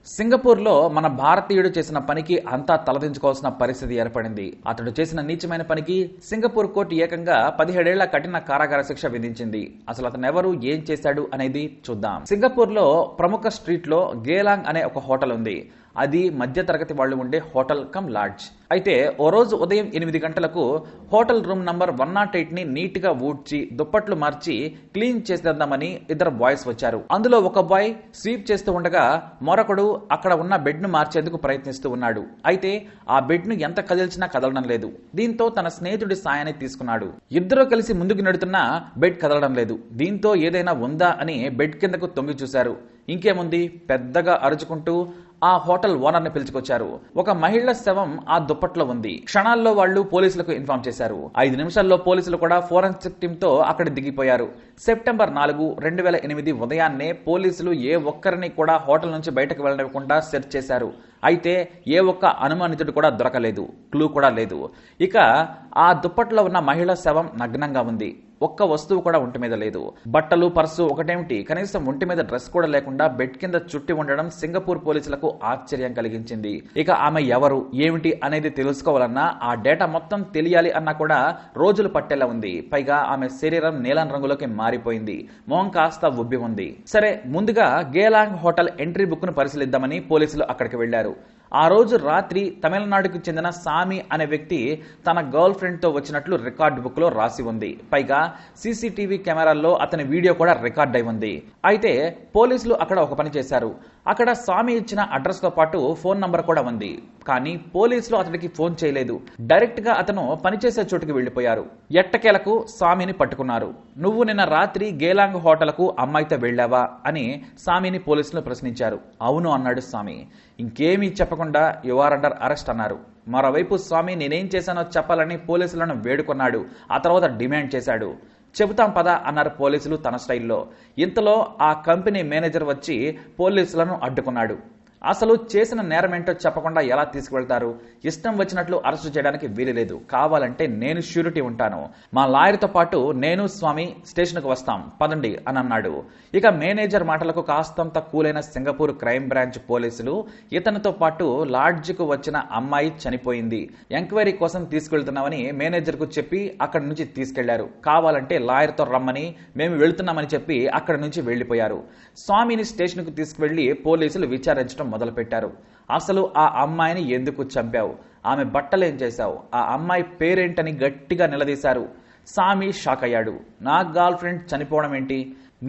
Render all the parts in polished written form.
సింగపూర్లో మన భారతీయుడు చేసిన పనికి అంతా తలదించుకోవాల్సిన పరిస్థితి ఏర్పడింది. అతడు చేసిన నీచమైన పనికి సింగపూర్ కోర్టు ఏకంగా 17 ఏళ్ల కఠిన కారాగార శిక్ష విధించింది. అసలు అతను ఎవరు, ఏం చేశాడు అనేది చూద్దాం. సింగపూర్లో ప్రముఖ స్ట్రీట్ లో గేలాంగ్ అనే ఒక హోటల్ ఉంది. అది మధ్య తరగతి వాళ్ళు ఉండే హోటల్ కమ్ లాడ్జ్. అయితే ఓ రోజు ఉదయం 8 గంటలకు హోటల్ రూమ్ నంబర్ 108 ని నీట్ గా ఊడ్చి దుప్పట్లు మార్చి క్లీన్ చేసేద్దామని ఇద్దరు బాయ్స్ వచ్చారు. అందులో ఒక బాయ్ స్వీప్ చేస్తూ ఉండగా మరొకడు అక్కడ ఉన్న బెడ్ ను మార్చేందుకు ప్రయత్నిస్తూ ఉన్నాడు. అయితే ఆ బెడ్ ను ఎంత కదిల్చినా కదలడం లేదు. దీంతో తన స్నేహితుడి సాయాన్ని తీసుకున్నాడు. ఇద్దరు కలిసి ముందుకు నెడుతున్నా బెడ్ కదలడం లేదు. దీంతో ఏదైనా ఉందా అని బెడ్ కిందకు తొంగి చూశారు. ఇంకేముంది, పెద్దగా అరుచుకుంటూ ఆ హోటల్ ఓనర్ ని పిలుచుకొచ్చారు. ఒక మహిళ శవం ఆ దుప్పట్లో ఉంది. క్షణాల్లో వాళ్ళు పోలీసులకు ఇన్ఫార్మ్ చేశారు. 5 నిమిషాల్లో పోలీసులు కూడా ఫోరెన్సిక్ టీమ్ తో అక్కడ దిగిపోయారు. సెప్టెంబర్ 4, 2008 ఉదయాన్నే పోలీసులు ఏ ఒక్కరిని కూడా హోటల్ నుంచి బయటకు వెళ్లనివ్వకుండా సెర్చ్ చేశారు. అయితే ఏ ఒక్క అనుమానితుడు కూడా దొరకలేదు, క్లూ కూడా లేదు. ఇక ఆ దుప్పట్లో ఉన్న మహిళ శవం నగ్నంగా ఉంది. ఒక్క వస్తువు కూడా ఒంటి మీద లేదు. బట్టలు, పర్సు ఒకటేమిటి, కనీసం ఒంటి మీద డ్రెస్ కూడా లేకుండా బెడ్ కింద చుట్టి ఉండడం సింగపూర్ పోలీసులకు ఆశ్చర్యం కలిగించింది. ఇక ఆమె ఎవరు, ఏమిటి అనేది తెలుసుకోవాలన్నా, ఆ డేటా మొత్తం తెలియాలి అన్నా కూడా రోజులు పట్టేలా ఉంది. పైగా ఆమె శరీరం నీలం రంగులోకి మారిపోయింది. మొహం కాస్త ఉబ్బి ఉంది. సరే, ముందుగా గేలాంగ్ హోటల్ ఎంట్రీ బుక్ ను పరిశీలిద్దామని పోలీసులు అక్కడికి వెళ్లారు. ఆ రోజు రాత్రి తమిళనాడుకు చెందిన సామి అనే వ్యక్తి తన గర్ల్ ఫ్రెండ్ తో వచ్చినట్లు రికార్డ్ బుక్ లో రాసి ఉంది. పైగా సీసీటీవీ కెమెరాల్లో అతని వీడియో కూడా రికార్డ్ అయి ఉంది. అయితే పోలీసులు అక్కడ ఒక పని చేశారు. అక్కడ సామి ఇచ్చిన అడ్రస్ తో పాటు ఫోన్ నంబర్ కూడా ఉంది. కానీ పోలీసులు అతడికి ఫోన్ చేయలేదు. డైరెక్ట్ గా అతను పనిచేసే చోటుకి వెళ్లిపోయారు. ఎట్టకేలకు సామిని పట్టుకున్నారు. నువ్వు నిన్న రాత్రి గేలాంగ్ హోటల్ కు అమ్మాయితో వెళ్లావా అని సామిని పోలీసులు ప్రశ్నించారు. అవును అన్నాడు సామి. ఇంకేమీ చెప్పకుండా యు ఆర్ అండర్ అరెస్ట్ అన్నారు. మరోవైపు స్వామి నేనేం చేశానో చెప్పాలని పోలీసులను వేడుకున్నాడు. ఆ తర్వాత డిమాండ్ చేశాడు. చెబుతాం పదా అన్నారు పోలీసులు తన స్టైల్లో. ఇంతలో ఆ కంపెనీ మేనేజర్ వచ్చి పోలీసులను అడ్డుకున్నాడు. అసలు చేసిన నేరమేంటో చెప్పకుండా ఎలా తీసుకువెళ్తారు? ఇష్టం వచ్చినట్లు అరెస్టు చేయడానికి వీలులేదు. కావాలంటే నేను ష్యూరిటీ ఉంటాను. మా లాయర్తో పాటు నేను స్వామి స్టేషన్కు వస్తాం, పదండి అని అన్నాడు. ఇక మేనేజర్ మాటలకు కాస్తంత కూలైన సింగపూర్ క్రైమ్ బ్రాంచ్ పోలీసులు ఇతనితో పాటు లాడ్జికు వచ్చిన అమ్మాయి చనిపోయింది, ఎంక్వైరీ కోసం తీసుకెళ్తున్నామని మేనేజర్ కు చెప్పి అక్కడి నుంచి తీసుకెళ్లారు. కావాలంటే లాయర్తో రమ్మని మేము వెళ్తున్నామని చెప్పి అక్కడి నుంచి వెళ్లిపోయారు. స్వామిని స్టేషన్ కు తీసుకువెళ్లి పోలీసులు విచారించడం మొదలుపెట్టారు. అసలు ఆ అమ్మాయిని ఎందుకు చంపావు, ఆమె బట్టలేం చేశావు, ఆ అమ్మాయి పేరేంటని గట్టిగా నిలదీశారు. సామి షాక్ అయ్యాడు. నా గర్ల్ ఫ్రెండ్ చనిపోవడం ఏంటి?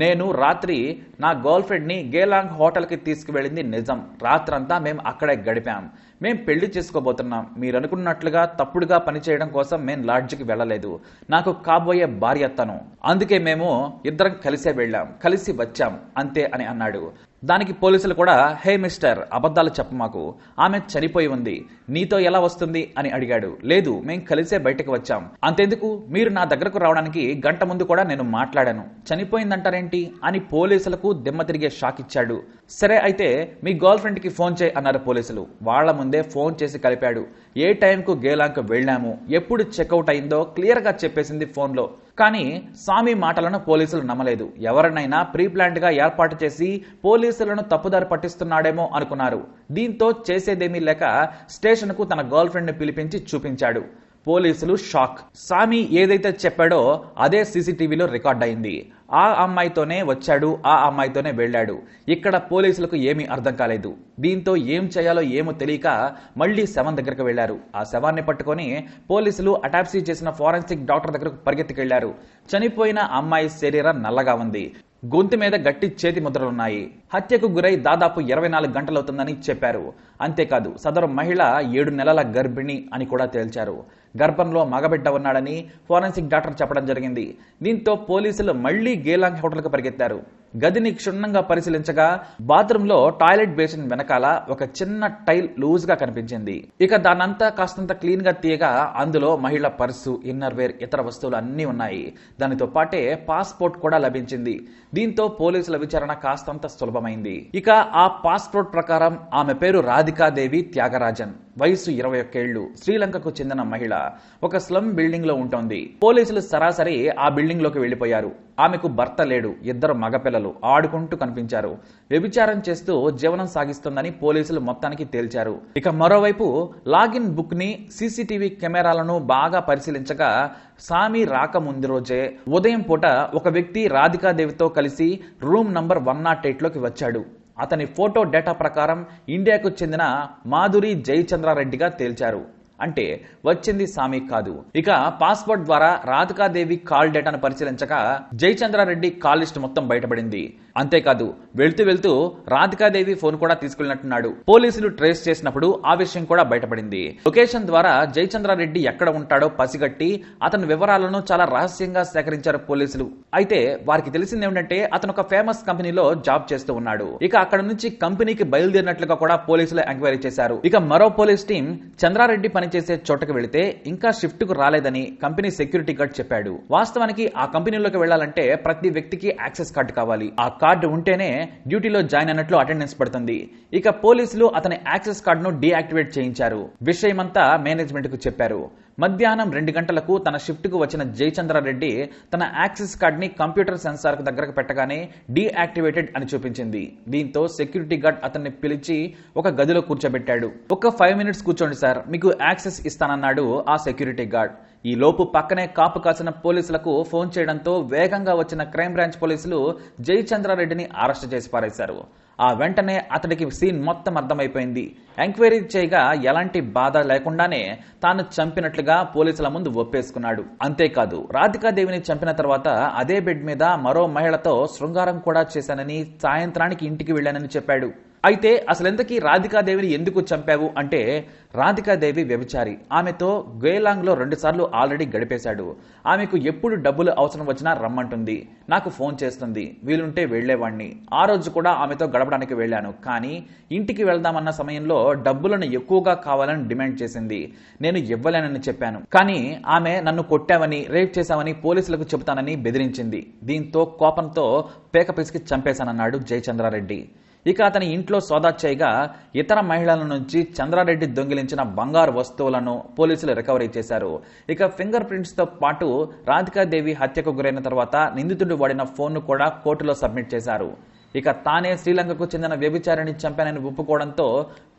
నేను రాత్రి నా గర్ల్ ఫ్రెండ్ ని గేలాంగ్ హోటల్ కి తీసుకువెళ్ళింది నిజం. రాత్రంతా మేం అక్కడే గడిపాం. మేం పెళ్లి చేసుకోబోతున్నాం. మీరు అనుకున్నట్లుగా తప్పుడుగా పనిచేయడం కోసం మేం లాడ్జికి వెళ్లలేదు. నాకు కాబోయే భార్య తను. అందుకే మేము ఇద్దరం కలిసే వెళ్ళాం, కలిసి వచ్చాం అంతే అని అన్నాడు. దానికి పోలీసులు కూడా, హే మిస్టర్, అబద్ధాలు చెప్ప మాకు, ఆమె చనిపోయి ఉంది, నీతో ఎలా వస్తుంది అని అడిగాడు. లేదు, మేం కలిసే బయటకు వచ్చాం. అంతెందుకు, మీరు నా దగ్గరకు రావడానికి గంట ముందు కూడా నేను మాట్లాడాను. చనిపోయిందంటారేంటి అని పోలీసులకు దిమ్మ తిరిగే షాక్ ఇచ్చాడు. సరే అయితే మీ గర్ల్ ఫ్రెండ్ కి ఫోన్ చేయి అన్నారు పోలీసులు. వాళ్ల ముందే ఫోన్ చేసి కలిపాడు. ఏ టైంకు గేలాంగ్ వెళ్ళాము, ఎప్పుడు చెక్అవుట్ అయిందో క్లియర్ గా చెప్పేసింది ఫోన్ లో. కానీ సామి మాటలను పోలీసులు నమ్మలేదు. ఎవరినైనా ప్రీ ప్లాంట్ గా ఏర్పాటు చేసి పోలీసులను తప్పుదారి పట్టిస్తున్నాడేమో అనుకున్నారు. దీంతో చేసేదేమీ లేక స్టేషన్ కు తన గర్ల్ ఫ్రెండ్ ని పిలిపించి చూపించాడు. పోలీసులు షాక్. సామి ఏదైతే చెప్పాడో అదే సీసీటీవీలో రికార్డ్ అయింది. ఆ అమ్మాయితోనే వచ్చాడు, ఆ అమ్మాయితోనే వెళ్లాడు. ఇక్కడ పోలీసులకు ఏమీ అర్థం కాలేదు. దీంతో ఏం చేయాలో ఏమో తెలియక మళ్లీ శవం దగ్గరకు వెళ్లారు. ఆ శవాన్ని పట్టుకుని పోలీసులు అటాప్సీ చేసిన ఫోరెన్సిక్ డాక్టర్ దగ్గరకు పరిగెత్తుకెళ్లారు. చనిపోయిన అమ్మాయి శరీరం నల్లగా ఉంది. గొంతు మీద గట్టి చేతి ముద్రలున్నాయి. హత్యకు గురై దాదాపు 24 గంటలవుతుందని చెప్పారు. అంతేకాదు సదరు మహిళ 7 నెలల గర్భిణి అని కూడా తేల్చారు. గర్భంలో మగబిడ్డ ఉన్నాడని ఫోరెన్సిక్ డాక్టర్ చెప్పడం జరిగింది. దీంతో పోలీసులు మళ్లీ గేలాంగ్ హోటల్ కు పరిగెత్తారు. గదిని క్షుణ్ణంగా పరిశీలించగా బాత్రూమ్ లో టాయిలెట్ బేసిన్ వెనకాల ఒక చిన్న టైల్ లూజ్ గా కనిపించింది. ఇక దానంతా కాస్తంత క్లీన్ గా తీయగా అందులో మహిళ పర్సు, ఇన్నర్ వేర్, ఇతర వస్తువులు అన్నీ ఉన్నాయి. దానితో పాటే పాస్పోర్ట్ కూడా లభించింది. దీంతో పోలీసుల విచారణ కాస్తంత సులభమైంది. ఇక ఆ పాస్పోర్ట్ ప్రకారం ఆమె పేరు రాధిక రాధికాదేవి త్యాగరాజన్, వయసు 21 ఏళ్లు, శ్రీలంకకు చెందిన మహిళ. ఒక స్లమ్ బిల్డింగ్ లో ఉంటోంది. పోలీసులు సరాసరి ఆ బిల్డింగ్ లోకి వెళ్లిపోయారు. ఆమెకు భర్త లేడు, 2 మగపిల్లలు ఆడుకుంటూ కనిపించారు. వ్యభిచారం చేస్తూ జీవనం సాగిస్తోందని పోలీసులు మొత్తానికి తేల్చారు. ఇక మరోవైపు లాగిన్ బుక్ ని, సీసీటీవీ కెమెరాలను బాగా పరిశీలించగా సామి రాక ముందు రోజే ఉదయం పూట ఒక వ్యక్తి రాధికాదేవితో కలిసి రూమ్ నంబర్ 108 లోకి వచ్చాడు. అతని ఫోటో డేటా ప్రకారం ఇండియాకు చెందిన మాధురి జయచంద్రారెడ్డిగా తేల్చారు. అంటే వచ్చింది సామి కాదు. ఇక పాస్పోర్ట్ ద్వారా రాధికాదేవి కాల్ డేటాను పరిశీలించగా జయచంద్రారెడ్డి కాల్ లిస్ట్ మొత్తం బయటపడింది. అంతేకాదు, వెళ్తూ వెళ్తూ రాధికాదేవి ఫోన్ కూడా తీసుకెళ్లినట్టున్నాడు. పోలీసులు ట్రేస్ చేసినప్పుడు ఆ విషయం కూడా బయటపడింది. లొకేషన్ ద్వారా జయచంద్రారెడ్డి ఎక్కడ ఉంటాడో పసిగట్టి అతని వివరాలను చాలా రహస్యంగా సేకరించారు పోలీసులు. అయితే వారికి తెలిసింది ఏమిటంటే అతను ఒక ఫేమస్ కంపెనీలో జాబ్ చేస్తూ ఉన్నాడు. ఇక అక్కడ నుంచి కంపెనీకి బయలుదేరినట్లుగా కూడా పోలీసులు ఎంక్వైరీ చేశారు. ఇక మరో పోలీస్ టీం చంద్రారెడ్డి పనిచేసే చోటకు వెళితే ఇంకా షిఫ్ట్ కు రాలేదని కంపెనీ సెక్యూరిటీ గార్డ్ చెప్పాడు. వాస్తవానికి ఆ కంపెనీలోకి వెళ్లాలంటే ప్రతి వ్యక్తికి యాక్సెస్ కార్డు కావాలి. ఆ కార్డు ఉంటేనే డ్యూటీలో జాయిన్ అయినట్లు అటెండెన్స్ పడుతుంది. ఇక పోలీసులు అతని యాక్సెస్ కార్డును డీయాక్టివేట్ చేయించారు. విషయమంతా మేనేజ్మెంట్ కు చెప్పారు. మధ్యాహ్నం 2 గంటలకు తన షిఫ్ట్ కు వచ్చిన జయచంద్రారెడ్డి తన యాక్సెస్ కార్డ్ ని కంప్యూటర్ సెన్సార్ కు దగ్గరకు పెట్టగానే డీయాక్టివేటెడ్ అని చూపించింది. దీంతో సెక్యూరిటీ గార్డ్ అతన్ని పిలిచి ఒక గదిలో కూర్చోబెట్టాడు. ఒక 5 మినిట్స్ కూర్చోండి సార్, మీకు యాక్సెస్ ఇస్తానన్నాడు ఆ సెక్యూరిటీ గార్డ్. ఈ లోపు పక్కనే కాపు కాసిన పోలీసులకు ఫోన్ చేయడంతో వేగంగా వచ్చిన క్రైమ్ బ్రాంచ్ పోలీసులు జయచంద్రారెడ్డిని అరెస్ట్ చేసి పారేశారు. ఆ వెంటనే అతడికి సీన్ మొత్తం అర్థమైపోయింది. ఎంక్వైరీ చేయగా ఎలాంటి బాధ లేకుండానే తాను చంపినట్లుగా పోలీసుల ముందు ఒప్పేసుకున్నాడు. అంతేకాదు, రాధికాదేవిని చంపిన తర్వాత అదే బెడ్ మీద మరో మహిళతో శృంగారం కూడా చేశానని, సాయంత్రానికి ఇంటికి వెళ్లానని చెప్పాడు. అయితే అసలెంతకీ రాధికాదేవిని ఎందుకు చంపావు అంటే, రాధికాదేవి వ్యభిచారి. ఆమెతో గేలాంగ్ లో 2 సార్లు ఆల్రెడీ గడిపేశాడు. ఆమెకు ఎప్పుడు డబ్బులు అవసరం వచ్చినా రమ్మంటుంది. నాకు ఫోన్ చేస్తుంది, వీలుంటే వెళ్లేవాణ్ణి. ఆ రోజు కూడా ఆమెతో గడపడానికి వెళ్లాను. కానీ ఇంటికి వెళ్దామన్న సమయంలో డబ్బులను ఎక్కువగా కావాలని డిమాండ్ చేసింది. నేను ఇవ్వలేనని చెప్పాను. కానీ ఆమె నన్ను కొట్టావని, రేప్ చేశావని పోలీసులకు చెబుతానని బెదిరించింది. దీంతో కోపంతో పేక పిసికి చంపేశానన్నాడు జయచంద్రారెడ్డి. ఇక అతని ఇంట్లో సోదా చేయగా ఇతర మహిళల నుంచి చంద్రారెడ్డి దొంగిలించిన బంగారు వస్తువులను పోలీసులు రికవరీ చేశారు. ఇక ఫింగర్ ప్రింట్స్ తో పాటు రాధికాదేవి హత్యకు గురైన తర్వాత నిందితుడు వాడిన ఫోన్ ను కూడా కోర్టులో సబ్మిట్ చేశారు. ఇక తానే శ్రీలంకకు చెందిన వ్యభిచారిని చంపానని ఒప్పుకోవడంతో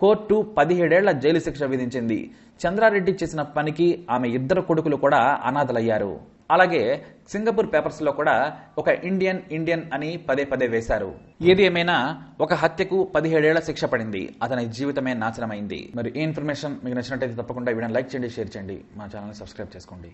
కోర్టు 17 ఏళ్ల జైలు శిక్ష విధించింది. చంద్రారెడ్డి చేసిన పనికి ఆమె 2 కొడుకులు కూడా అనాథలయ్యారు. అలాగే సింగపూర్ పేపర్స్ లో కూడా ఒక ఇండియన్ అని పదే వేశారు. ఏది ఏమైనా ఒక హత్యకు 17 ఏళ్ల శిక్ష పడింది. అతని జీవితమే నాశనమైంది. మరి ఈ ఇన్ఫర్మేషన్ మీకు నచ్చినట్లయితే తప్పకుండా వీడియోని లైక్ చేయండి, షేర్ చేయండి, మా ఛానల్ని సబ్స్క్రైబ్ చేసుకోండి.